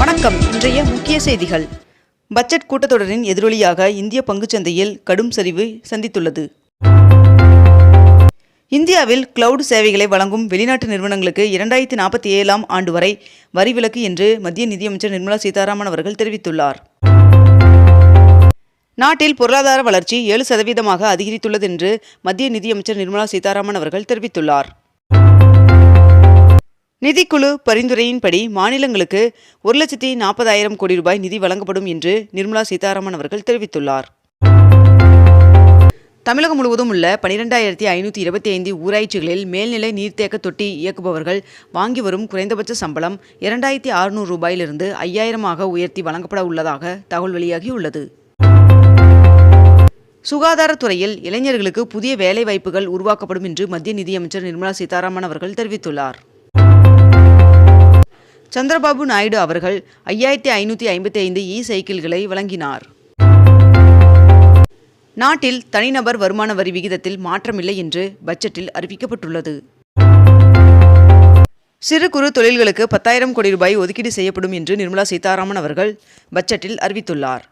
வணக்கம். இன்றைய முக்கிய செய்திகள். பட்ஜெட் கூட்டத்தொடரின் எதிரொலியாக இந்திய பங்குச்சந்தையில் கடும் சரிவு சந்தித்துள்ளது. இந்தியாவில் கிளவுட் சேவைகளை வழங்கும் வெளிநாட்டு நிறுவனங்களுக்கு 2047ஆம் ஆண்டு வரை வரி விலக்கு என்று மத்திய நிதியமைச்சர் நிர்மலா சீதாராமன் அவர்கள் தெரிவித்துள்ளார். நாட்டில் பொருளாதார வளர்ச்சி 7% அதிகரித்துள்ளது என்று மத்திய நிதியமைச்சர் நிர்மலா சீதாராமன் அவர்கள் தெரிவித்துள்ளார். நிதிக்குழு பரிந்துரையின்படி மாநிலங்களுக்கு 1,40,000 கோடி ரூபாய் நிதி வழங்கப்படும் என்று நிர்மலா சீதாராமன் அவர்கள் தெரிவித்துள்ளார். தமிழகம் முழுவதும் உள்ள 12,525 ஊராட்சிகளில் மேல்நிலை நீர்த்தேக்க தொட்டி இயக்குபவர்கள் வாங்கி வரும் குறைந்தபட்ச சம்பளம் 2,600 ரூபாயிலிருந்து 5,000ஆக உயர்த்தி வழங்கப்பட உள்ளதாக தகவல் வெளியாகியுள்ளது. சுகாதாரத்துறையில் இளைஞர்களுக்கு புதிய வேலை வாய்ப்புகள் உருவாக்கப்படும் என்று மத்திய நிதியமைச்சர் நிர்மலா சீதாராமன் அவர்கள் தெரிவித்துள்ளார். சந்திரபாபு நாயுடு அவர்கள் 5,555 சைக்கிள்களை வழங்கினார். நாட்டில் தனிநபர் வருமான வரி விகிதத்தில் மாற்றமில்லை என்று பட்ஜெட்டில் அறிவிக்கப்பட்டுள்ளது. சிறு குறு தொழில்களுக்கு 10,000 கோடி ரூபாய் ஒதுக்கீடு செய்யப்படும் என்று நிர்மலா சீதாராமன் அவர்கள் பட்ஜெட்டில் அறிவித்துள்ளார்.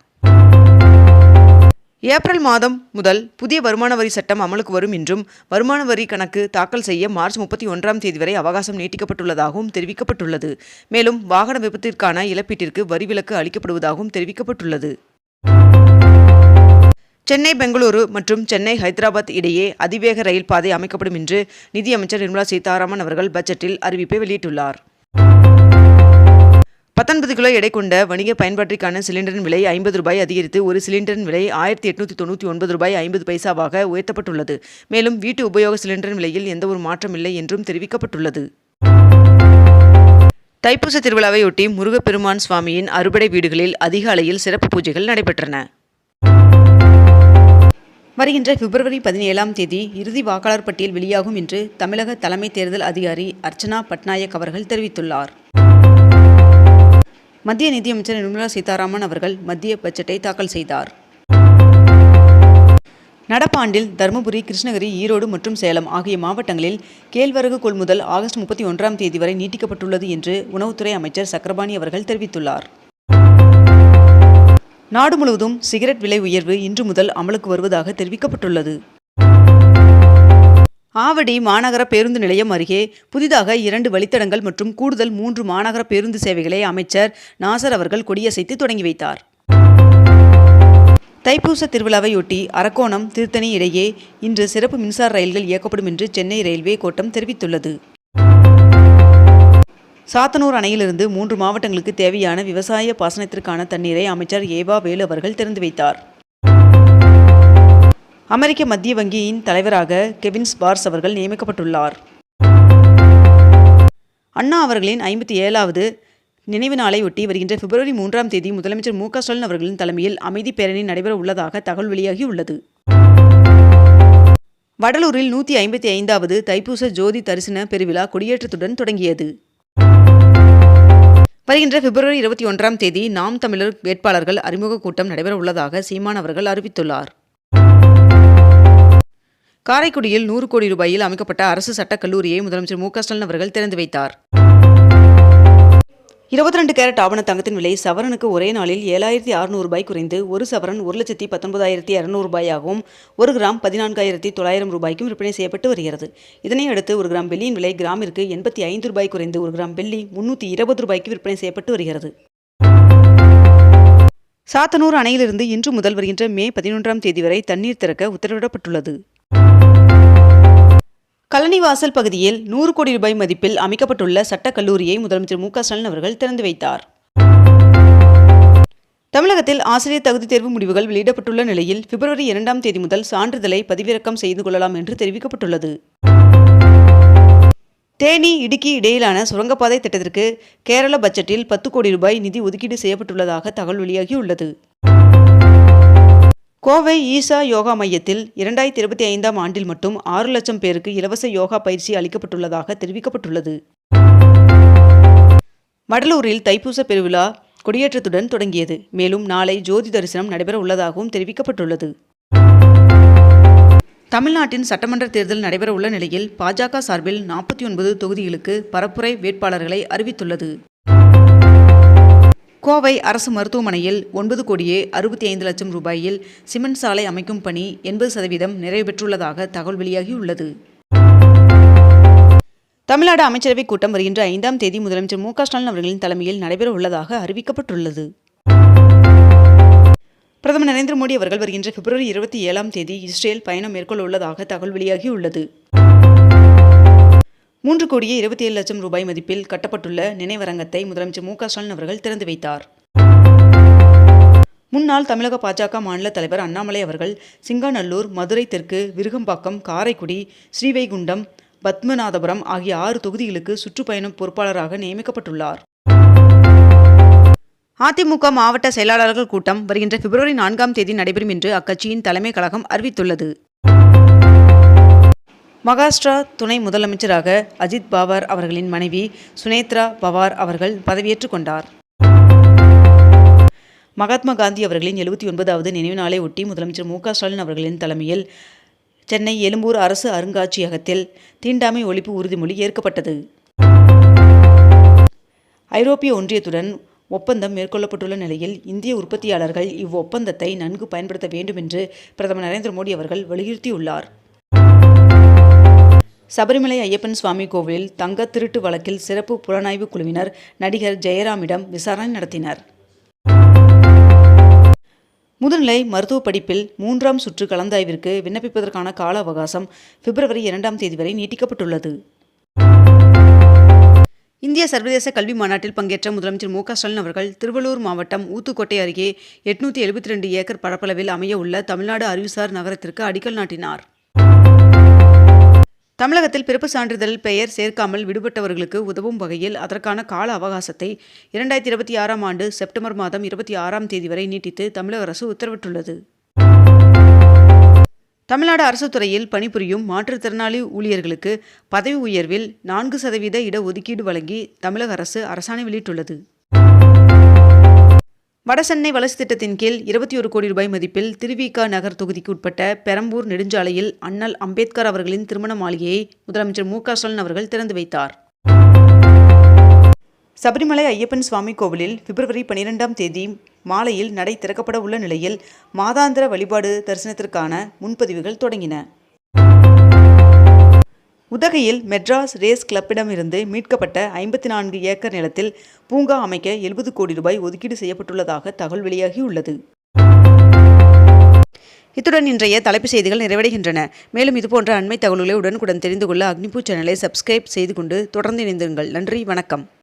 ஏப்ரல் மாதம் முதல் புதிய வருமான வரி சட்டம் அமலுக்கு வரும் என்றும் வருமான வரி கணக்கு தாக்கல் செய்ய மார்ச் 31ஆம் தேதி வரை அவகாசம் நீட்டிக்கப்பட்டுள்ளதாகவும் தெரிவிக்கப்பட்டுள்ளது. மேலும் வாகன விபத்திற்கான இழப்பீட்டிற்கு வரி விலக்கு அளிக்கப்படுவதாகவும் தெரிவிக்கப்பட்டுள்ளது. சென்னை பெங்களூரு மற்றும் சென்னை ஹைதராபாத் இடையே அதிவேக ரயில் பாதை அமைக்கப்படும் என்று நிதியமைச்சர் நிர்மலா சீதாராமன் அவர்கள் பட்ஜெட்டில் அறிவிப்பை வெளியிட்டுள்ளார். 19 கிலோ எடை கொண்ட வணிக பயன்பாட்டிற்கான சிலிண்டரின் விலை 50 ரூபாய் அதிகரித்து ஒரு சிலிண்டரின் விலை 1,899 ரூபாய் 50 பைசாவாக உயர்த்தப்பட்டுள்ளது. மேலும் வீட்டு உபயோக சிலிண்டரின் விலையில் எந்தவொரு மாற்றம் இல்லை என்றும் தெரிவிக்கப்பட்டுள்ளது. தைப்பூச திருவிழாவையொட்டி முருகப்பெருமான் சுவாமியின் அறுபடை வீடுகளில் அதிகாலையில் சிறப்பு பூஜைகள் நடைபெற்றன. வருகின்ற பிப்ரவரி 17ஆம் தேதி இறுதி வாக்காளர் பட்டியல் வெளியாகும் என்று தமிழக தலைமை தேர்தல் அதிகாரி அர்ச்சனா பட்நாயக் அவர்கள் தெரிவித்துள்ளார். மத்திய நிதியமைச்சர் நிர்மலா சீதாராமன் அவர்கள் மத்திய பட்ஜெட்டை தாக்கல் செய்தார். நடப்பாண்டில் தருமபுரி, கிருஷ்ணகிரி, ஈரோடு மற்றும் சேலம் ஆகிய மாவட்டங்களில் கேழ்வரகு கொள்முதல் ஆகஸ்ட் 31ஆம் தேதி வரை நீட்டிக்கப்பட்டுள்ளது என்று உணவுத்துறை அமைச்சர் சக்கரபாணி அவர்கள் தெரிவித்துள்ளார். நாடு முழுவதும் சிகரெட் விலை உயர்வு இன்று முதல் அமலுக்கு வருவதாக தெரிவிக்கப்பட்டுள்ளது. ஆவடி மாநகர பேருந்து நிலையம் அருகே புதிதாக 2 வழித்தடங்கள் மற்றும் கூடுதல் 3 மாநகர பேருந்து சேவைகளை அமைச்சர் நாசர் அவர்கள் கொடியசைத்து தொடங்கி வைத்தார். தைப்பூச திருவிழாவையொட்டி அரக்கோணம், திருத்தணி இடையே இன்று சிறப்பு மின்சார ரயில்கள் இயக்கப்படும் என்று சென்னை ரயில்வே கோட்டம் தெரிவித்துள்ளது. சாத்தனூர் அணையிலிருந்து 3 மாவட்டங்களுக்கு தேவையான விவசாய பாசனத்திற்கான தண்ணீரை அமைச்சர் ஏவா வேலு அவர்கள் திறந்து வைத்தார். அமெரிக்க மத்திய வங்கியின் தலைவராக கெவின் ஸ்பார்ஸ் அவர்கள் நியமிக்கப்பட்டுள்ளார். அண்ணா அவர்களின் 57வது நினைவு நாளை ஒட்டி வருகின்ற பிப்ரவரி 3ஆம் தேதி முதலமைச்சர் மு.க.ஸ்டாலின் அவர்களின் தலைமையில் அமைதி பேரணி நடைபெற உள்ளதாக தகவல் வெளியாகியுள்ளது. வடலூரில் 155வது தைப்பூச ஜோதி தரிசன பெருவிழா கொடியேற்றத்துடன் தொடங்கியது. வருகின்ற பிப்ரவரி 21ஆம் தேதி நாம் தமிழர் வேட்பாளர்கள் அறிமுக கூட்டம் நடைபெற உள்ளதாக சீமான் அவர்கள் அறிவித்துள்ளார். காரைக்குடியில் 100 கோடி ரூபாயில் அமைக்கப்பட்ட அரசு சட்டக் கல்லூரியை முதலமைச்சர் மு.க.ஸ்டாலின் அவர்கள் திறந்து வைத்தார். 22 கேரட் ஆபண தங்கத்தின் விலை சவரனுக்கு ஒரே நாளில் 7,600 ரூபாய் குறைந்து ஒரு சவரன் 1,19,200 ரூபாயாகவும் 1 கிராம் 14,900 ரூபாய்க்கும் விற்பனை செய்யப்பட்டு வருகிறது. இதனையடுத்து 1 கிராம் வெள்ளியின் விலை கிராமிற்கு 85 ரூபாய் குறைந்து 1 கிராம் வெள்ளி 320 ரூபாய்க்கு விற்பனை செய்யப்பட்டு வருகிறது. சாத்தனூர் அணையிலிருந்து இன்று முதல் வருகின்ற மே 11ஆம் தேதி வரை தண்ணீர் திறக்க உத்தரவிடப்பட்டுள்ளது. கழனிவாசல் பகுதியில் 100 கோடி ரூபாய் மதிப்பில் அமைக்கப்பட்டுள்ள சட்டக் கல்லூரியை முதலமைச்சர் மு.க.ஸ்டாலின் அவர்கள் திறந்து வைத்தார். தமிழகத்தில் ஆசிரியர் தகுதி தேர்வு முடிவுகள் வெளியிடப்பட்டுள்ள நிலையில் பிப்ரவரி 2ஆம் தேதி முதல் சான்றிதழை பதிவிறக்கம் செய்து கொள்ளலாம் என்று தெரிவிக்கப்பட்டுள்ளது. தேனி, இடுக்கி இடையிலான சுரங்கப்பாதை திட்டத்திற்கு கேரள பட்ஜெட்டில் 10 கோடி ரூபாய் நிதி ஒதுக்கீடு செய்யப்பட்டுள்ளதாக தகவல் வெளியாகியுள்ளது. கோவை ஈசா யோகா மையத்தில் 2025ஆம் ஆண்டில் மட்டும் 6 லட்சம் பேருக்கு இலவச யோகா பயிற்சி அளிக்கப்பட்டுள்ளதாக தெரிவிக்கப்பட்டுள்ளது. வடலூரில் தைப்பூச பெருவிழா கொடியேற்றத்துடன் தொடங்கியது. மேலும் நாளை ஜோதி தரிசனம் நடைபெற உள்ளதாகவும் தெரிவிக்கப்பட்டுள்ளது. தமிழ்நாட்டின் சட்டமன்ற தேர்தல் நடைபெற உள்ள நிலையில் பாஜக சார்பில் 49 தொகுதிகளுக்கு பரப்புரை வேட்பாளர்களை அறிவித்துள்ளது. கோவை அரசு மருத்துவமனையில் 9 கோடியே 65 லட்சம் ரூபாயில் சிமெண்ட் சாலை அமைக்கும் பணி 80% நிறைவு பெற்றுள்ளதாக தகவல் வெளியாகியுள்ளது. தமிழ்நாடு அமைச்சரவைக் கூட்டம் வருகின்ற 5ஆம் தேதி முதலமைச்சர் மு.க. ஸ்டாலின் அவர்களின் தலைமையில் நடைபெற உள்ளதாக அறிவிக்கப்பட்டுள்ளது. பிரதமர் நரேந்திர மோடி அவர்கள் வருகின்ற பிப்ரவரி 27ஆம் தேதி இஸ்ரேல் பயணம் மேற்கொள்ள உள்ளதாக தகவல் வெளியாகியுள்ளது. 3 கோடியே 27 லட்சம் ரூபாய் மதிப்பில் கட்டப்பட்டுள்ள நினைவரங்கத்தை முதலமைச்சர் மு.க. ஸ்டாலின் அவர்கள் திறந்து வைத்தார். முன்னாள் தமிழக பாஜக மாநில தலைவர் அண்ணாமலை அவர்கள் சிங்காநல்லூர், மதுரை தெற்கு, விருகம்பாக்கம், காரைக்குடி, ஸ்ரீவைகுண்டம், பத்மநாதபுரம் ஆகிய 6 தொகுதிகளுக்கு சுற்றுப்பயணம் பொறுப்பாளராக நியமிக்கப்பட்டுள்ளார். அதிமுக மாவட்ட செயலாளர்கள் கூட்டம் வருகின்ற பிப்ரவரி 4ஆம் தேதி நடைபெறும் என்று அக்கட்சியின் தலைமை கழகம் அறிவித்துள்ளது. மகாராஷ்டிரா துணை முதலமைச்சராக அஜித் பவார் அவர்களின் மனைவி சுனேத்ரா பவார் அவர்கள் பதவியேற்றுக் கொண்டார். மகாத்மா காந்தி அவர்களின் 79வது நினைவு நாளை ஒட்டி முதலமைச்சர் மு.க. ஸ்டாலின் அவர்களின் தலைமையில் சென்னை எழும்பூர் அரசு அருங்காட்சியகத்தில் தீண்டாமை ஒழிப்பு உறுதிமொழி ஏற்கப்பட்டது. ஐரோப்பிய ஒன்றியத்துடன் ஒப்பந்தம் மேற்கொள்ளப்பட்டுள்ள நிலையில் இந்திய உற்பத்தியாளர்கள் இவ்வொப்பந்தத்தை நன்கு பயன்படுத்த வேண்டும் என்று பிரதமர் நரேந்திர மோடி அவர்கள் வலியுறுத்தியுள்ளார். சபரிமலை ஐயப்பன் சுவாமி கோவிலில் தங்க திருட்டு வழக்கில் சிறப்பு புலனாய்வு குழுவினர் நடிகர் ஜெயராமிடம் விசாரணை நடத்தினர். முதுநிலை மருத்துவ படிப்பில் 3ஆம் சுற்று கலந்தாய்விற்கு விண்ணப்பிப்பதற்கான கால அவகாசம் பிப்ரவரி 2ஆம் தேதி வரை நீட்டிக்கப்பட்டுள்ளது. இந்திய சர்வதேச கல்வி மாநாட்டில் பங்கேற்ற முதலமைச்சர் மு.க. ஸ்டாலின் அவர்கள் திருவள்ளூர் மாவட்டம் ஊத்துக்கோட்டை அருகே 872 ஏக்கர் பரப்பளவில் அமைய உள்ள தமிழ்நாடு அறிவுசார் நகரத்திற்கு அடிக்கல் நாட்டினார். தமிழகத்தில் பிறப்பு சான்றிதழ் பெயர் சேர்க்காமல் விடுபட்டவர்களுக்கு உதவும் வகையில் அதற்கான கால அவகாசத்தை 2026ஆம் ஆண்டு செப்டம்பர் மாதம் 26ஆம் தேதி வரை நீட்டித்து தமிழக அரசு உத்தரவிட்டுள்ளது. தமிழ்நாடு அரசு துறையில் பணிபுரியும் மாற்றுத்திறனாளி ஊழியர்களுக்கு பதவி உயர்வில் 4% இடஒதுக்கீடு வழங்கி தமிழக அரசு அரசாணை வெளியிட்டுள்ளது. வடசென்னை வளர்ச்சி திட்டத்தின் கீழ் 21 கோடி ரூபாய் மதிப்பில் திருவிக நகர் தொகுதிக்கு உட்பட்ட பெரம்பூர் நெடுஞ்சாலையில் அண்ணல் அம்பேத்கர் அவர்களின் திருமண மாளிகையை முதலமைச்சர் மு.க. ஸ்டாலின் அவர்கள் திறந்து வைத்தார். சபரிமலை ஐயப்பன் சுவாமி கோவிலில் பிப்ரவரி 12ஆம் தேதி மாலையில் நடை திறக்கப்பட உள்ள நிலையில் மாதாந்திர வழிபாடு தரிசனத்திற்கான முன்பதிவுகள் தொடங்கின. உதகையில் மெட்ராஸ் ரேஸ் கிளப்பிடமிருந்து மீட்கப்பட்ட 54 ஏக்கர் நிலத்தில் பூங்கா அமைக்க 70 கோடி ரூபாய் ஒதுக்கீடு செய்யப்பட்டுள்ளதாக தகவல் வெளியாகியுள்ளது. இத்துடன் இன்றைய தலைப்புச் செய்திகள் நிறைவடைகின்றன. மேலும் இதுபோன்ற அண்மை தகவல்களை உடனுக்குடன் தெரிந்து கொள்ள அக்னிபூ சேனலை சப்ஸ்கிரைப் செய்து கொண்டு தொடர்ந்து இணைந்திருங்கள். நன்றி, வணக்கம்.